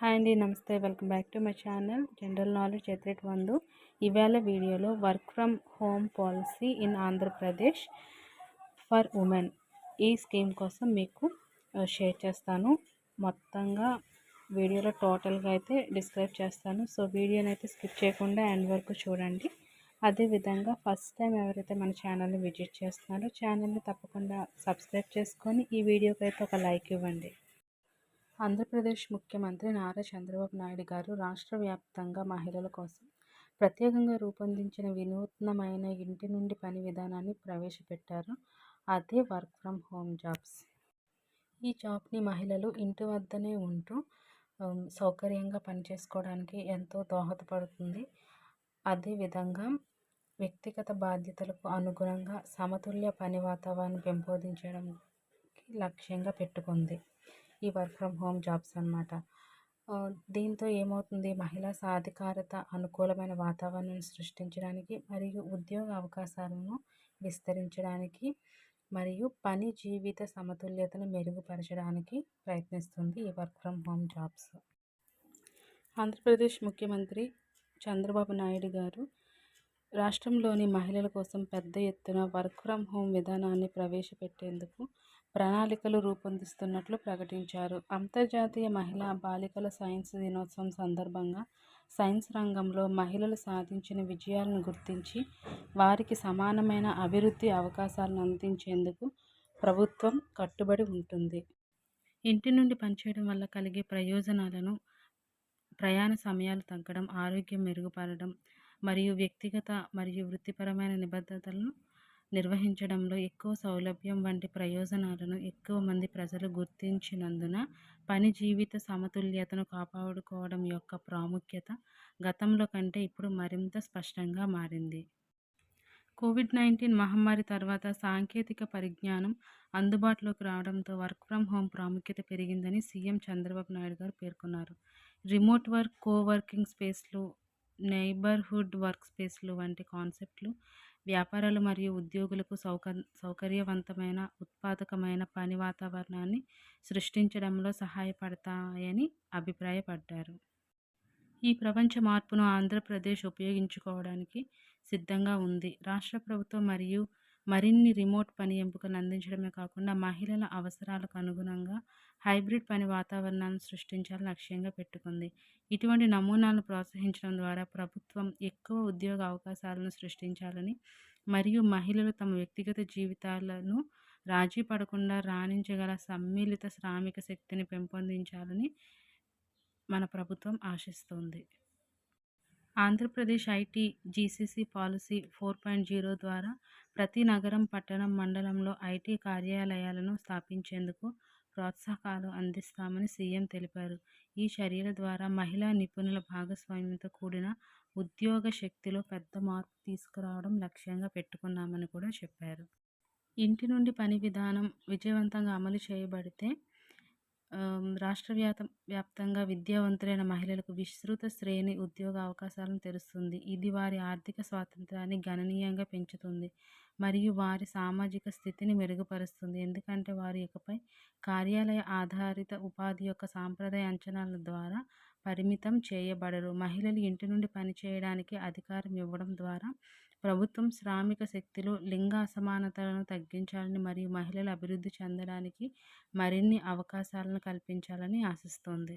Hi అండి, నమస్తే. Welcome back to my channel general knowledge ఎత్రెట్ వందు. ఇవాళ వీడియోలో work from home policy in Andhra Pradesh for women ఈ స్కీమ్ కోసం మీకు షేర్ చేస్తాను. మొత్తంగా వీడియోలో టోటల్గా అయితే డిస్క్రైబ్ చేస్తాను. సో వీడియోని అయితే స్కిప్ చేయకుండా ఎండ్ వరకు చూడండి. అదేవిధంగా ఫస్ట్ టైం ఎవరైతే మన ఛానల్ని విజిట్ చేస్తున్నారో ఛానల్ని తప్పకుండా సబ్స్క్రైబ్ చేసుకొని ఈ వీడియోకి అయితే ఒక లైక్ ఇవ్వండి. ఆంధ్రప్రదేశ్ ముఖ్యమంత్రి నారా చంద్రబాబు నాయుడు గారు రాష్ట్ర వ్యాప్తంగా మహిళల కోసం ప్రత్యేకంగా రూపొందించిన వినూత్నమైన ఇంటి నుండి పని విధానాన్ని ప్రవేశపెట్టారు. అదే వర్క్ ఫ్రమ్ హోమ్ జాబ్స్. ఈ జాబ్ని మహిళలు ఇంటి వద్దనే ఉంటూ సౌకర్యంగా పనిచేసుకోవడానికి ఎంతో దోహదపడుతుంది. అదేవిధంగా వ్యక్తిగత బాధ్యతలకు అనుగుణంగా సమతుల్య పని వాతావరణం పెంపొందించడానికి లక్ష్యంగా పెట్టుకుంది ఈ వర్క్ ఫ్రమ్ హోమ్ జాబ్స్ అన్నమాట. దీంతో ఏమవుతుంది, మహిళా సాధికారత, అనుకూలమైన వాతావరణాన్ని సృష్టించడానికి మరియు ఉద్యోగ అవకాశాలను విస్తరించడానికి మరియు పని జీవిత సమతుల్యతను మెరుగుపరచడానికి ప్రయత్నిస్తుంది ఈ work from home jobs. Andhra Pradesh ముఖ్యమంత్రి చంద్రబాబు నాయుడు గారు రాష్ట్రంలోని మహిళల కోసం పెద్ద ఎత్తున వర్క్ ఫ్రమ్ హోమ్ విధానాన్ని ప్రవేశపెట్టేందుకు ప్రణాళికలు రూపొందిస్తున్నట్లు ప్రకటించారు. అంతర్జాతీయ మహిళా బాలికల సైన్స్ దినోత్సవం సందర్భంగా సైన్స్ రంగంలో మహిళలు సాధించిన విజయాలను గుర్తించి వారికి సమానమైన అభివృద్ధి అవకాశాలను అందించేందుకు ప్రభుత్వం కట్టుబడి ఉంటుంది. ఇంటి నుండి పనిచేయడం వల్ల కలిగే ప్రయోజనాలను ప్రయాణ సమయాలు తగ్గడం, ఆరోగ్యం మెరుగుపడడం మరియు వ్యక్తిగత మరియు వృత్తిపరమైన నిబద్ధతలను నిర్వహించడంలో ఎక్కువ సౌలభ్యం వంటి ప్రయోజనాలను ఎక్కువ మంది ప్రజలు గుర్తించినందున పని జీవిత సమతుల్యతను కాపాడుకోవడం యొక్క ప్రాముఖ్యత గతంలో కంటే ఇప్పుడు మరింత స్పష్టంగా మారింది. కోవిడ్-19 మహమ్మారి తర్వాత సాంకేతిక పరిజ్ఞానం అందుబాటులోకి రావడంతో వర్క్ ఫ్రమ్ హోమ్ ప్రాముఖ్యత పెరిగిందని సీఎం చంద్రబాబు నాయుడు గారు పేర్కొన్నారు. రిమోట్ వర్క్, కోవర్కింగ్ స్పేస్లు, నైబర్హుడ్ వర్క్ స్పేస్లు వంటి కాన్సెప్ట్లు వ్యాపారాలు మరియు ఉద్యోగులకు సౌకర్యవంతమైన, ఉత్పాదకమైన పని వాతావరణాన్ని సృష్టించడంలో సహాయపడతాయని అభిప్రాయపడ్డారు. ఈ ప్రపంచ మార్పును ఆంధ్రప్రదేశ్ ఉపయోగించుకోవడానికి సిద్ధంగా ఉంది. రాష్ట్ర ప్రభుత్వం మరిన్ని రిమోట్ పని ఎంపికలను అందించడమే కాకుండా మహిళల అవసరాలకు అనుగుణంగా హైబ్రిడ్ పని వాతావరణాలను సృష్టించాలని లక్ష్యంగా పెట్టుకుంది. ఇటువంటి నమూనాలను ప్రోత్సహించడం ద్వారా ప్రభుత్వం ఎక్కువ ఉద్యోగ అవకాశాలను సృష్టించాలని మరియు మహిళలు తమ వ్యక్తిగత జీవితాలను రాజీ పడకుండా రాణించగల సమ్మిళిత శ్రామిక శక్తిని పెంపొందించాలని మన ప్రభుత్వం ఆశిస్తోంది. ఆంధ్రప్రదేశ్ ఐటీ జీసీసీ పాలసీ 4.0 ద్వారా ప్రతి నగరం, పట్టణం, మండలంలో ఐటీ కార్యాలయాలను స్థాపించేందుకు ప్రోత్సాహకాలు అందిస్తామని సీఎం తెలిపారు. ఈ చర్యల ద్వారా మహిళా నిపుణుల భాగస్వామ్యంతో కూడిన ఉద్యోగ శక్తిలో పెద్ద మార్పు తీసుకురావడం లక్ష్యంగా పెట్టుకున్నామని కూడా చెప్పారు. ఇంటి నుండి పని విధానం విజయవంతంగా అమలు చేయబడితే రాష్ట్ర వ్యాప్తంగా విద్యావంతులైన మహిళలకు విస్తృత శ్రేణి ఉద్యోగ అవకాశాలను తెరుస్తుంది. ఇది వారి ఆర్థిక స్వాతంత్రాన్ని గణనీయంగా పెంచుతుంది మరియు వారి సామాజిక స్థితిని మెరుగుపరుస్తుంది. ఎందుకంటే వారు ఇకపై కార్యాలయ ఆధారిత ఉపాధి యొక్క సాంప్రదాయ అంచనాల ద్వారా పరిమితం చేయబడరు. మహిళలు ఇంటి నుండి పనిచేయడానికి అధికారం ఇవ్వడం ద్వారా ప్రభుత్వం శ్రామిక శక్తిలో లింగ అసమానతలను తగ్గించాలని మరియు మహిళలు అభివృద్ధి చెందడానికి మరిన్ని అవకాశాలను కల్పించాలని ఆశిస్తోంది.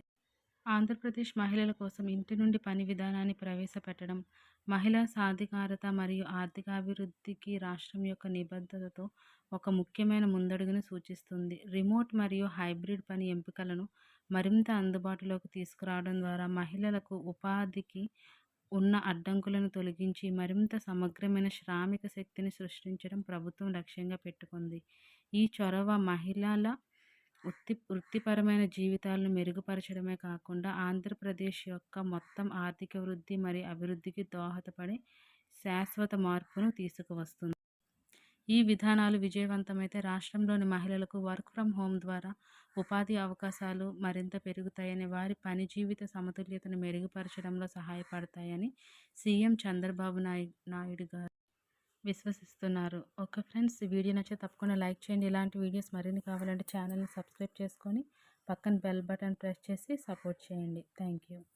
ఆంధ్రప్రదేశ్ మహిళల కోసం ఇంటి నుండి పని విధానాన్ని ప్రవేశపెట్టడం మహిళా సాధికారత మరియు ఆర్థికాభివృద్ధికి రాష్ట్రం యొక్క నిబద్ధతతో ఒక ముఖ్యమైన ముందడుగును సూచిస్తుంది. రిమోట్ మరియు హైబ్రిడ్ పని ఎంపికలను మరింత అందుబాటులోకి తీసుకురావడం ద్వారా మహిళలకు ఉపాధికి ఉన్న అడ్డంకులను తొలగించి మరింత సమగ్రమైన శ్రామిక శక్తిని సృష్టించడం ప్రభుత్వం లక్ష్యంగా పెట్టుకుంది. ఈ చొరవ మహిళల వృత్తిపరమైన జీవితాలను మెరుగుపరచడమే కాకుండా ఆంధ్రప్రదేశ్ యొక్క మొత్తం ఆర్థిక వృద్ధి మరియు అభివృద్ధికి దోహదపడే శాశ్వత మార్పును తీసుకువస్తుంది. ఈ విధానాలు విజయవంతమైతే రాష్ట్రంలోని మహిళలకు వర్క్ ఫ్రమ్ హోమ్ ద్వారా ఉపాధి అవకాశాలు మరింత పెరుగుతాయని, వారి పని జీవిత సమతుల్యతను మెరుగుపరచడంలో సహాయపడతాయని సీఎం చంద్రబాబు నాయుడు గారు విశ్వసిస్తున్నారు. ఓకే ఫ్రెండ్స్, ఈ వీడియో నచ్చితే తప్పకుండా లైక్ చేయండి. ఇలాంటి వీడియోస్ మరిన్ని కావాలంటే ఛానల్ని సబ్స్క్రైబ్ చేసుకొని పక్కన బెల్ బటన్ ప్రెస్ చేసి సపోర్ట్ చేయండి. Thank you.